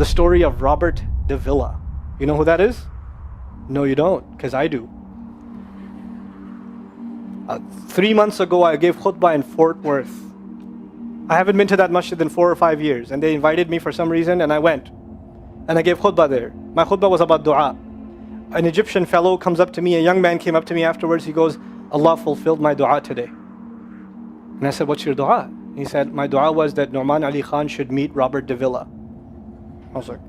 The story of Robert Davila. You know who that is? No, you don't, because I do. 3 months ago, I gave khutbah in Fort Worth. I haven't been to that masjid in 4 or 5 years, and they invited me for some reason, and I went. And I gave khutbah there. My khutbah was about dua. An Egyptian fellow comes up to me, a young man came up to me afterwards, he goes, Allah fulfilled my dua today. And I said, what's your dua? He said, my dua was that Nu'man Ali Khan should meet Robert Davila. I was like,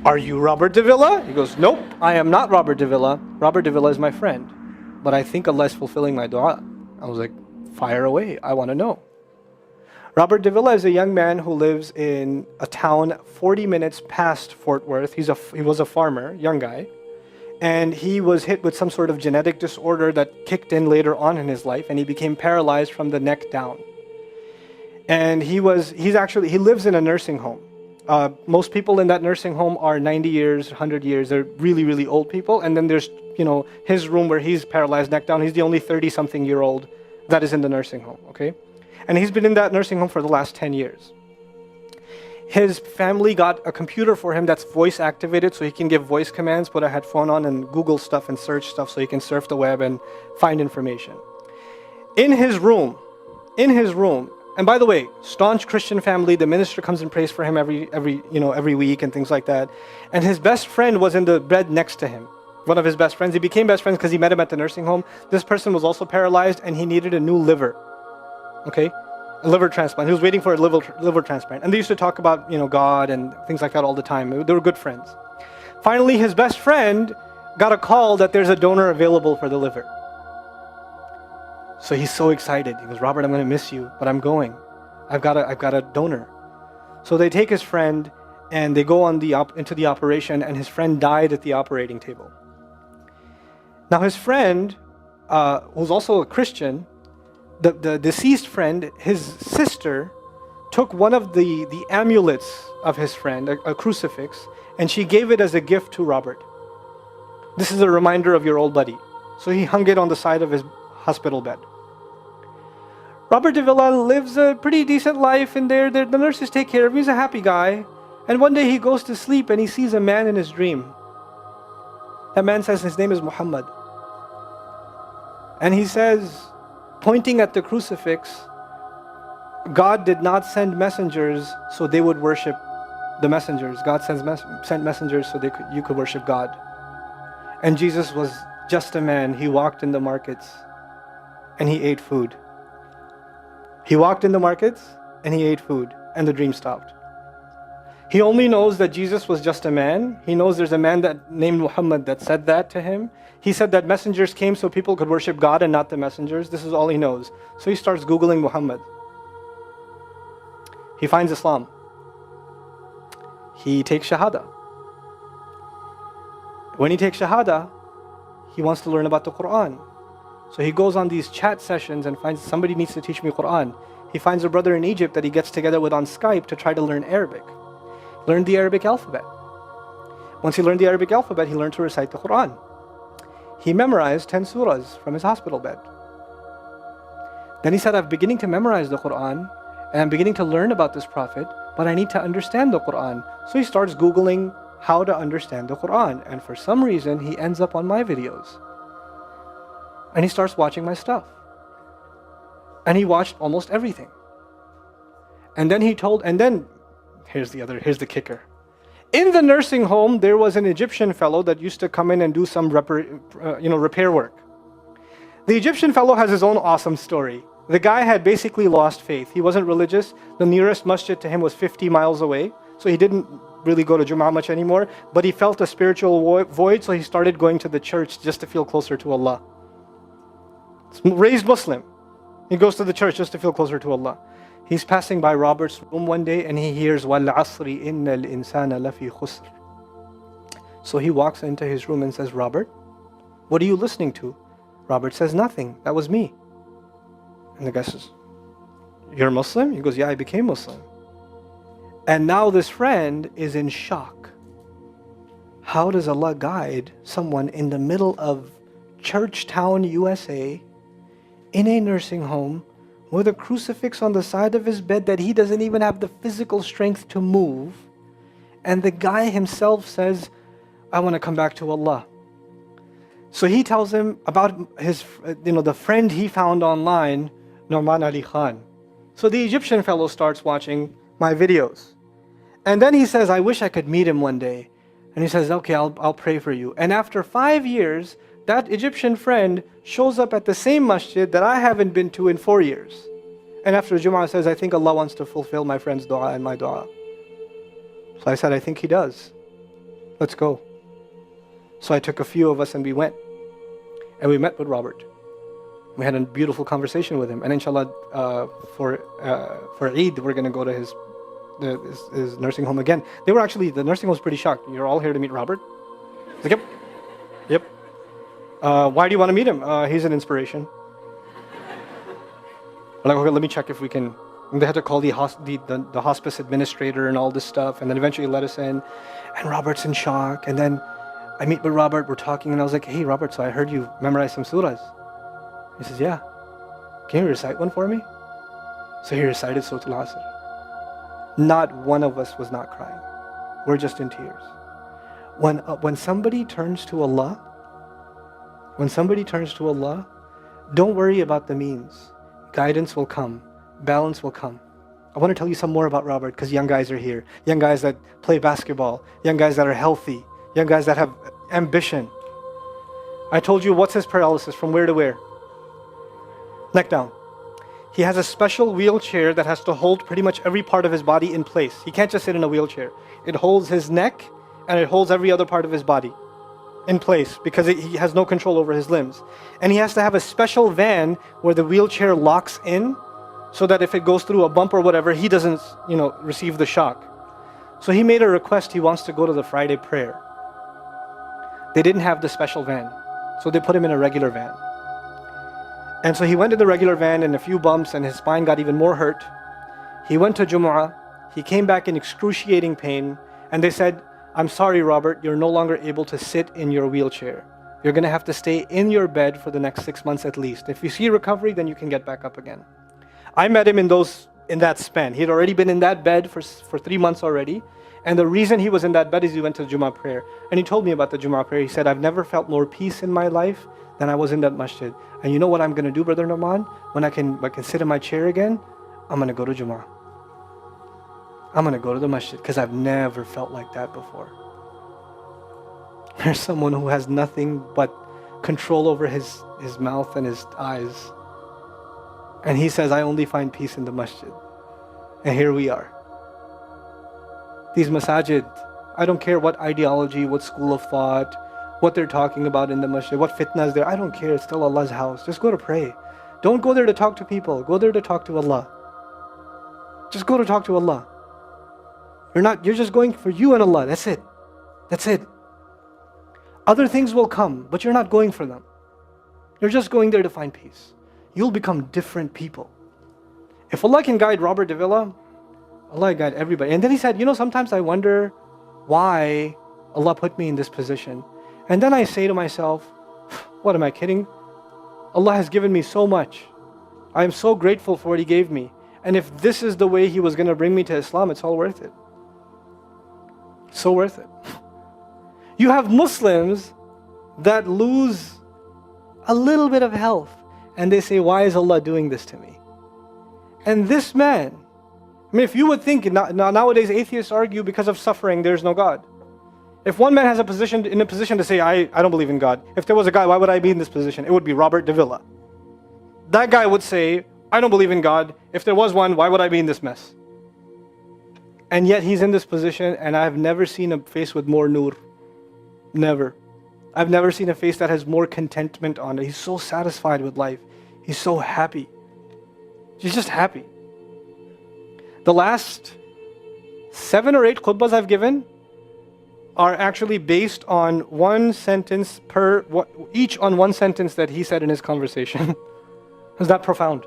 are you Robert Davila? He goes, nope, I am not Robert Davila. Robert Davila is my friend. But I think Allah is fulfilling my dua. I was like, fire away, I want to know. Robert Davila is a young man who lives in a town 40 minutes past Fort Worth. He was a farmer, young guy. And he was hit with some sort of genetic disorder that kicked in later on in his life, and he became paralyzed from the neck down. And he lives in a nursing home. Most people in that nursing home are 90 years, 100 years. They're really, really old people. And then there's, his room where he's paralyzed neck down. He's the only 30-something-year-old that is in the nursing home, okay? And he's been in that nursing home for the last 10 years. His family got a computer for him that's voice activated, so he can give voice commands, put a headphone on and Google stuff and search stuff so he can surf the web and find information. In his room, and by the way, staunch Christian family, the minister comes and prays for him every week and things like that. And his best friend was in the bed next to him. One of his best friends. He became best friends because he met him at the nursing home. This person was also paralyzed and he needed a new liver. Okay? A liver transplant. He was waiting for a liver transplant. And they used to talk about, God and things like that all the time. They were good friends. Finally, his best friend got a call that there's a donor available for the liver. So he's so excited. He goes, Robert, I'm going to miss you, but I'm going. I've got a donor. So they take his friend and they go into the operation, and his friend died at the operating table. Now his friend, who's also a Christian, the deceased friend, his sister, took one of the amulets of his friend, a crucifix, and she gave it as a gift to Robert. This is a reminder of your old buddy. So he hung it on the side of his hospital bed. Robert Davila lives a pretty decent life in there. The nurses take care of him. He's a happy guy. And one day he goes to sleep and he sees a man in his dream. That man says his name is Muhammad. And he says, pointing at the crucifix, God did not send messengers so they would worship the messengers. God sent messengers so you could worship God. And Jesus was just a man. He walked in the markets and he ate food. He walked in the markets and he ate food, and the dream stopped. He only knows that Jesus was just a man. He knows there's a man named Muhammad that said that to him. He said that messengers came so people could worship God and not the messengers. This is all he knows. So he starts Googling Muhammad. He finds Islam. He takes Shahada. When he takes Shahada, he wants to learn about the Quran. So he goes on these chat sessions and finds somebody needs to teach me Quran. He finds a brother in Egypt that he gets together with on Skype to try to learn Arabic. Learn the Arabic alphabet. Once he learned the Arabic alphabet, he learned to recite the Quran. He memorized 10 surahs from his hospital bed. Then he said, I'm beginning to memorize the Quran and I'm beginning to learn about this prophet, but I need to understand the Quran. So he starts Googling how to understand the Quran. And for some reason, he ends up on my videos. And he starts watching my stuff. And he watched almost everything. And then here's the kicker. In the nursing home, there was an Egyptian fellow that used to come in and do some repair work. The Egyptian fellow has his own awesome story. The guy had basically lost faith. He wasn't religious. The nearest masjid to him was 50 miles away. So he didn't really go to Jum'ah much anymore. But he felt a spiritual void, so he started going to the church just to feel closer to Allah. Raised Muslim. He goes to the church just to feel closer to Allah. He's passing by Robert's room one day and he hears وَالْعَصْرِ إِنَّ الْإِنسَانَ لَفِي خُسْرٍ. So he walks into his room and says, Robert, what are you listening to? Robert says, nothing. That was me. And the guy says, you're Muslim? He goes, yeah, I became Muslim. And now this friend is in shock. How does Allah guide someone in the middle of Churchtown, USA, in a nursing home, with a crucifix on the side of his bed that he doesn't even have the physical strength to move. And the guy himself says, I want to come back to Allah. So he tells him about his, the friend he found online, Norman Ali Khan. So the Egyptian fellow starts watching my videos. And then he says, I wish I could meet him one day. And he says, okay, I'll pray for you. And after 5 years, that Egyptian friend shows up at the same masjid that I haven't been to in 4 years. And after Jum'ah says, I think Allah wants to fulfill my friend's dua and my dua. So I said, I think He does. Let's go. So I took a few of us and we went. And we met with Robert. We had a beautiful conversation with him. And inshallah, for Eid, we're going to go to his nursing home again. The nursing home was pretty shocked. You're all here to meet Robert? I was like, yep. Why do you want to meet him? He's an inspiration. I'm like, okay, let me check if we can. And they had to call the hospice administrator and all this stuff, and then eventually let us in. And Robert's in shock. And then I meet with Robert, we're talking, and I was like, hey, Robert, so I heard you memorize some surahs. He says, yeah. Can you recite one for me? So he recited Surah Al-Asr. Not one of us was not crying. We're just in tears. When somebody turns to Allah, don't worry about the means. Guidance will come. Balance will come. I want to tell you some more about Robert because young guys are here. Young guys that play basketball. Young guys that are healthy. Young guys that have ambition. I told you what's his paralysis, from where to where? Neck down. He has a special wheelchair that has to hold pretty much every part of his body in place. He can't just sit in a wheelchair. It holds his neck and it holds every other part of his body in place because he has no control over his limbs. And he has to have a special van where the wheelchair locks in so that if it goes through a bump or whatever, he doesn't, receive the shock. So he made a request. He wants to go to the Friday prayer. They didn't have the special van, so they put him in a regular van. And so he went to the regular van and a few bumps and his spine got even more hurt. He went to Jumu'ah. He came back in excruciating pain and they said, I'm sorry, Robert, you're no longer able to sit in your wheelchair. You're going to have to stay in your bed for the next 6 months at least. If you see recovery, then you can get back up again. I met him in that span. He had already been in that bed for 3 months already. And the reason he was in that bed is he went to Jummah prayer. And he told me about the Jummah prayer. He said, I've never felt more peace in my life than I was in that masjid. And you know what I'm going to do, Brother Norman? When I can sit in my chair again, I'm going to go to Jummah. I'm going to go to the masjid because I've never felt like that before. There's someone who has nothing but control over his mouth and his eyes. And he says, I only find peace in the masjid. And here we are. These masajid, I don't care what ideology, what school of thought, what they're talking about in the masjid, what fitna is there. I don't care. It's still Allah's house. Just go to pray. Don't go there to talk to people. Go there to talk to Allah. Just go to talk to Allah. You're just going for you and Allah. That's it. That's it. Other things will come, but you're not going for them. You're just going there to find peace. You'll become different people. If Allah can guide Robert Davila, Allah guide everybody. And then he said, sometimes I wonder why Allah put me in this position. And then I say to myself, what am I kidding? Allah has given me so much. I am so grateful for what He gave me. And if this is the way He was going to bring me to Islam, it's all worth it. So worth it. You have Muslims that lose a little bit of health and they say, why is Allah doing this to me? And this man, if you would think, nowadays atheists argue because of suffering, there's no God. If one man has in a position to say, I don't believe in God. If there was a guy, why would I be in this position? It would be Robert Davila. That guy would say, I don't believe in God. If there was one, why would I be in this mess? And yet he's in this position and I've never seen a face with more nur. Never. I've never seen a face that has more contentment on it. He's so satisfied with life. He's so happy. He's just happy. The last 7 or 8 khutbahs I've given are actually based on one sentence each on one sentence that he said in his conversation. Is that profound?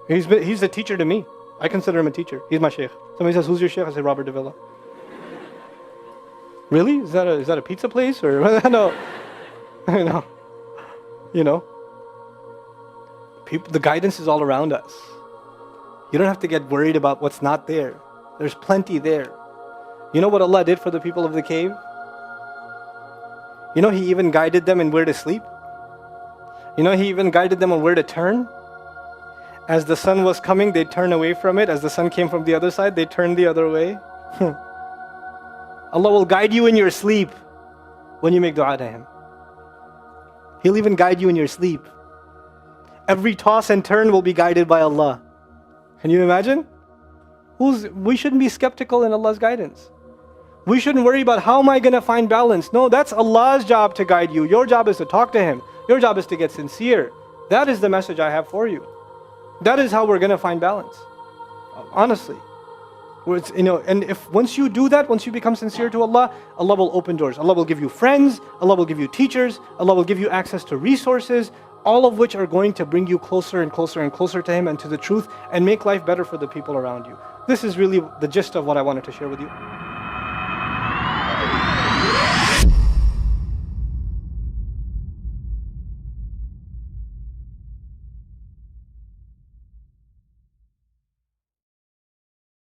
He's a teacher to me. I consider him a teacher. He's my sheikh. Somebody says, who's your sheikh? I say, Robert Davila. Really? Is that a pizza place? Or no. The guidance is all around us. You don't have to get worried about what's not there. There's plenty there. You know what Allah did for the people of the cave? You know, He even guided them in where to sleep. You know, He even guided them on where to turn. As the sun was coming, they'd turn away from it. As the sun came from the other side, they'd turn the other way. Allah will guide you in your sleep when you make dua to Him. He'll even guide you in your sleep. Every toss and turn will be guided by Allah. Can you imagine? We shouldn't be skeptical in Allah's guidance. We shouldn't worry about how am I going to find balance. No, that's Allah's job to guide you. Your job is to talk to Him. Your job is to get sincere. That is the message I have for you. That is how we're going to find balance. Honestly. And if once you do that, once you become sincere to Allah, Allah will open doors. Allah will give you friends. Allah will give you teachers. Allah will give you access to resources, all of which are going to bring you closer and closer and closer to Him and to the truth and make life better for the people around you. This is really the gist of what I wanted to share with you.